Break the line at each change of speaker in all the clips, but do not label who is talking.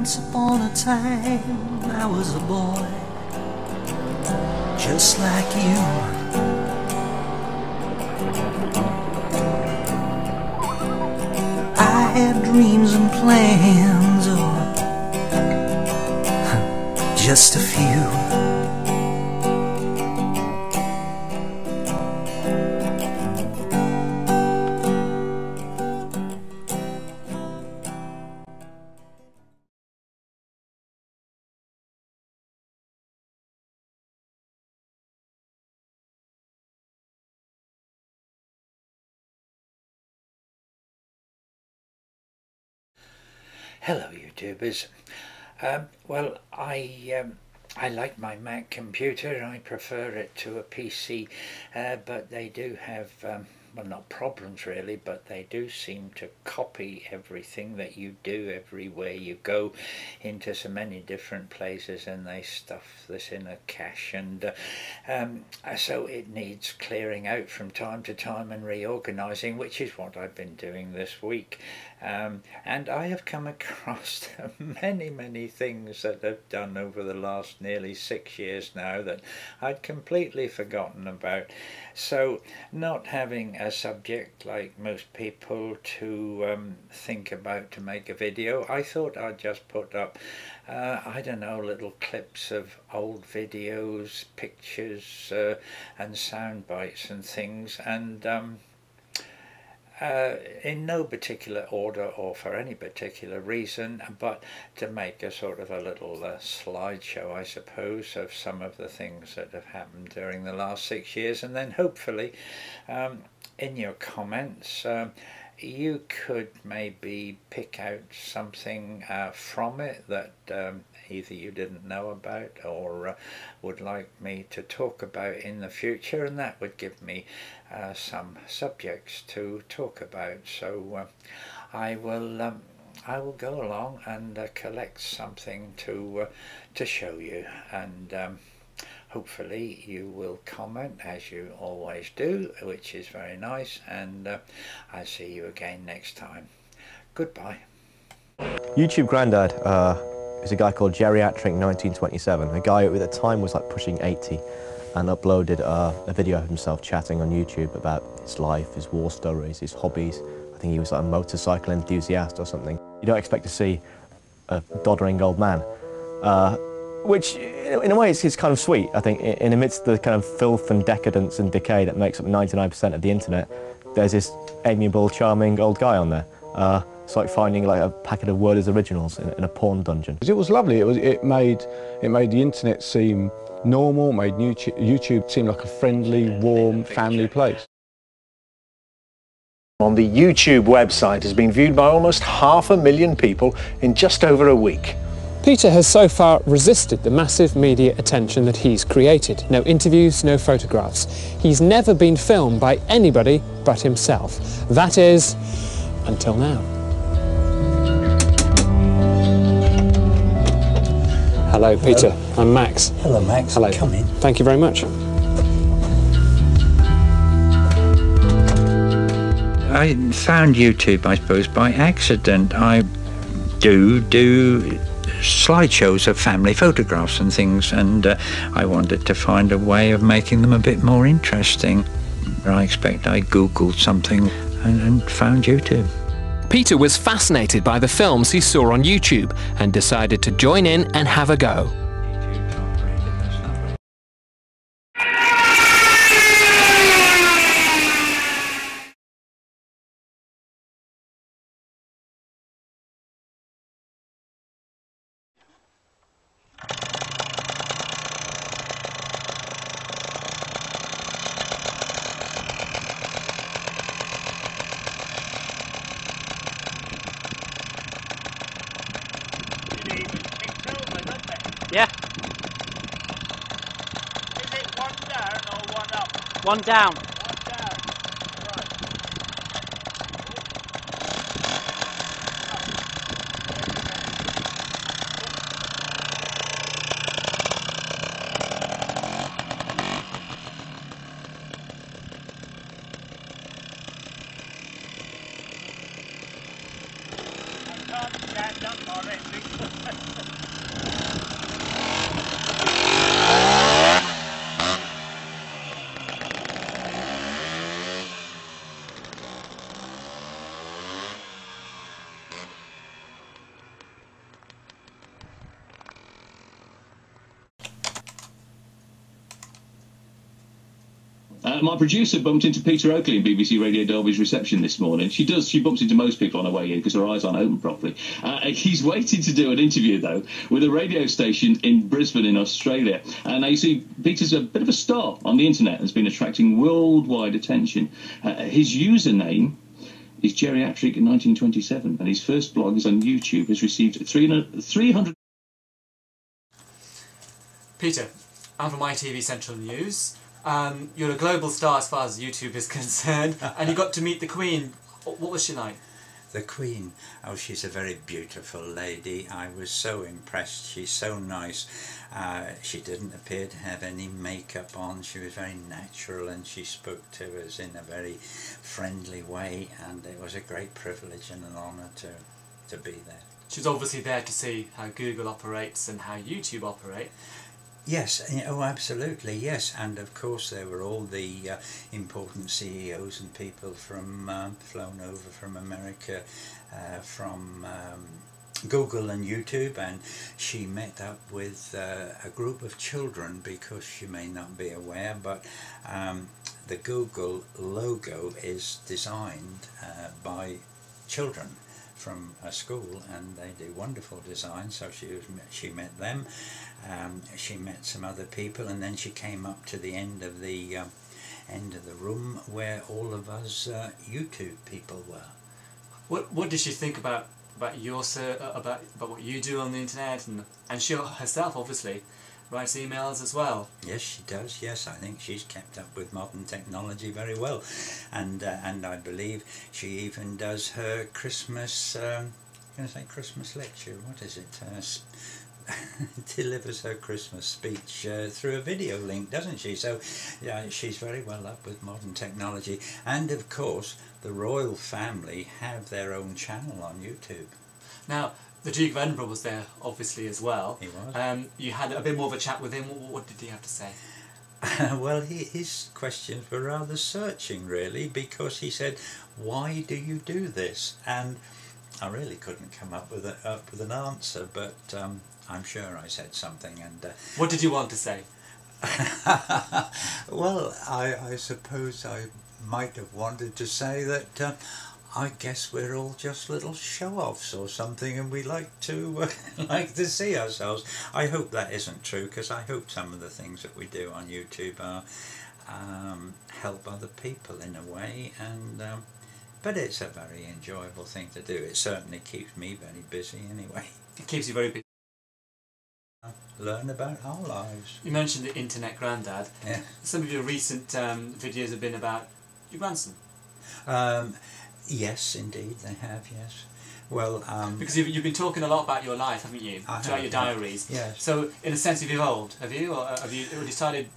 Once upon a time I was a boy, just like you. I had dreams and plans, oh, just a few.
Hello YouTubers. Well, I like my Mac computer. I prefer it to a PC, but they do have well, not problems really, but they do seem to copy everything that you do everywhere you go into so many different places, and they stuff this in a cache, and so it needs clearing out from time to time and reorganizing, which is what I've been doing this week. And I have come across many things that I've done over the last nearly 6 years now that I'd completely forgotten about. So not having a subject like most people to think about to make a video, I thought I'd just put up I don't know, little clips of old videos, pictures and sound bites and things, and in no particular order or for any particular reason, but to make a sort of a little slideshow, I suppose, of some of the things that have happened during the last 6 years, and then hopefully in your comments you could maybe pick out something from it that either you didn't know about or would like me to talk about in the future, and that would give me some subjects to talk about. So I will go along and collect something to show you, and hopefully you will comment as you always do, which is very nice, and I'll see you again next time. Goodbye.
YouTube Grandad is a guy called Geriatric 1927, a guy who at the time was like pushing 80, and uploaded a video of himself chatting on YouTube about his life, his war stories, his hobbies. I think he was like a motorcycle enthusiast or something. You don't expect to see a doddering old man. Which, in a way, is kind of sweet, I think. In amidst the kind of filth and decadence and decay that makes up 99% of the internet, there's this amiable, charming old guy on there. It's like finding like a packet of Worders originals in a porn dungeon.
It was lovely. It made the internet seem normal, made YouTube seem like a friendly, warm, family place.
On the YouTube website has been viewed by almost 500,000 people in just over a week.
Peter has so far resisted the massive media attention that he's created. No interviews, no photographs. He's never been filmed by anybody but himself. That is, until now. Hello, Peter.
Hello.
I'm Max.
Hello, Max.
Hello.
Come in.
Thank you very much.
I found YouTube, I suppose, by accident. I do slideshows of family photographs and things, and I wanted to find a way of making them a bit more interesting. I expect I googled something and found YouTube.
Peter was fascinated by the films he saw on YouTube and decided to join in and have a go.
Yeah.
Is it one down or one up?
One down.
One down. Right. I can't get signed up for it.
My producer bumped into Peter Oakley in BBC Radio Derby's reception this morning. She bumps into most people on her way in because her eyes aren't open properly. He's waiting to do an interview, though, with a radio station in Brisbane in Australia. And now you see, Peter's a bit of a star on the internet and has been attracting worldwide attention. His username is Geriatric 1927, and his first blog is on YouTube. Has received 300.
Peter, I'm from ITV Central News. You're a global star as far as YouTube is concerned, and you got to meet the Queen. What was she like?
The Queen, oh, she's a very beautiful lady. I was so impressed. She's so nice. She didn't appear to have any makeup on. She was very natural, and she spoke to us in a very friendly way, and it was a great privilege and an honour to be there.
She's obviously there to see how Google operates and how YouTube operate.
Yes, oh absolutely, yes, and of course there were all the important CEOs and people from flown over from America, from Google and YouTube, and she met up with a group of children, because you may not be aware, but the Google logo is designed by children from a school, and they do wonderful design. So she met them, she met some other people, and then she came up to the end of the room where all of us YouTube people were.
What did she think about your about what you do on the internet, and she herself obviously writes emails as well?
Yes, she does. Yes, I think she's kept up with modern technology very well, and I believe she even does her Christmas. I'm going to say Christmas lecture. What is it? Delivers her Christmas speech through a video link, doesn't she? So, yeah, she's very well up with modern technology, and of course, the royal family have their own channel on YouTube.
Now, the Duke of Edinburgh was there, obviously, as well.
He was.
You had a bit more of a chat with him. What did he have to say?
Well, his questions were rather searching, really, because he said, "Why do you do this?" And I really couldn't come up with an answer, but I'm sure I said something. And
what did you want to say?
Well, I suppose I might have wanted to say that I guess we're all just little show-offs or something, and we like to see ourselves. I hope that isn't true, because I hope some of the things that we do on YouTube are help other people in a way, and but it's a very enjoyable thing to do. It certainly keeps me very busy anyway.
It keeps you very busy.
Learn about our lives.
You mentioned the internet granddad.
Yeah.
Some of your recent videos have been about your grandson.
Yes, indeed, they have, yes. Well,
because you've been talking a lot about your life, haven't you? Throughout your diaries.
Yes.
So, in a sense, you've evolved, have you? Or have you decided?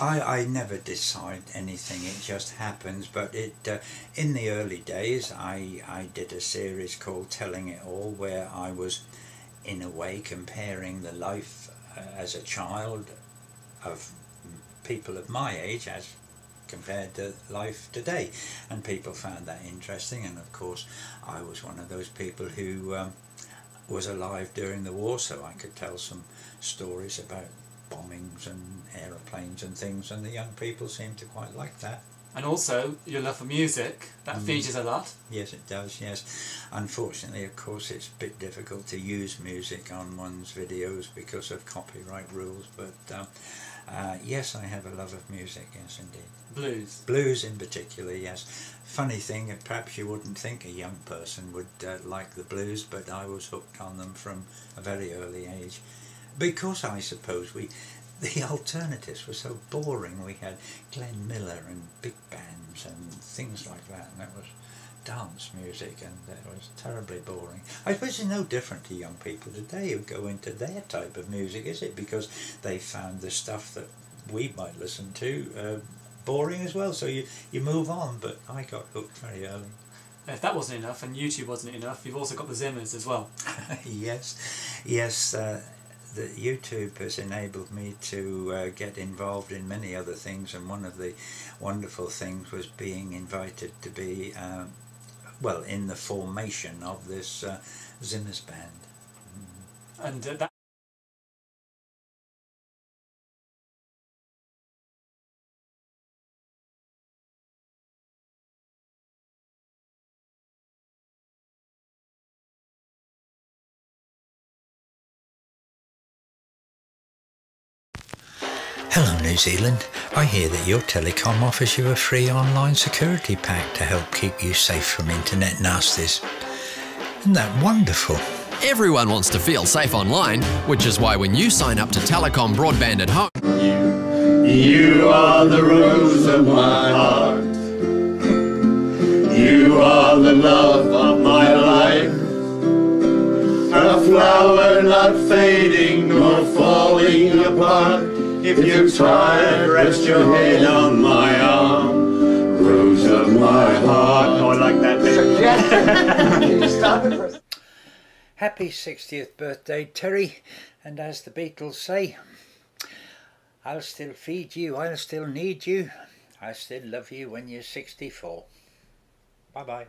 I never decide anything, it just happens, but in the early days I did a series called Telling It All, where I was in a way comparing the life as a child of people of my age as compared to life today, and people found that interesting. And of course I was one of those people who was alive during the war, so I could tell some stories about bombings and aeroplanes and things, and the young people seem to quite like that.
And also your love for music, that features a lot.
Yes, it does, yes. Unfortunately, of course, it's a bit difficult to use music on one's videos because of copyright rules, but yes, I have a love of music, yes indeed.
Blues?
Blues in particular, yes. Funny thing, perhaps you wouldn't think a young person would like the blues, but I was hooked on them from a very early age. Because I suppose the alternatives were so boring. We had Glenn Miller and big bands and things like that, and that was dance music, and it was terribly boring. I suppose it's no different to young people today who go into their type of music, is it? Because they found the stuff that we might listen to boring as well, so you move on, but I got hooked very early.
if that wasn't enough and YouTube wasn't enough, you've also got the Zimmers as well.
yes. The YouTube has enabled me to get involved in many other things, and one of the wonderful things was being invited to be, well, in the formation of this Zimmers band.
And that.
Hello New Zealand, I hear that your telecom offers you a free online security pack to help keep you safe from internet nasties. Isn't that wonderful?
Everyone wants to feel safe online, which is why when you sign up to Telecom Broadband at Home...
You are the rose of my heart. You are the love of my life. A flower not fading nor falling apart. If you try and rest your head on my arm, rose of my heart. Oh, I like that bit.
Happy 60th birthday, Terry, and as the Beatles say, I'll still feed you, I'll still need you, I still love you when you're 64. Bye-bye.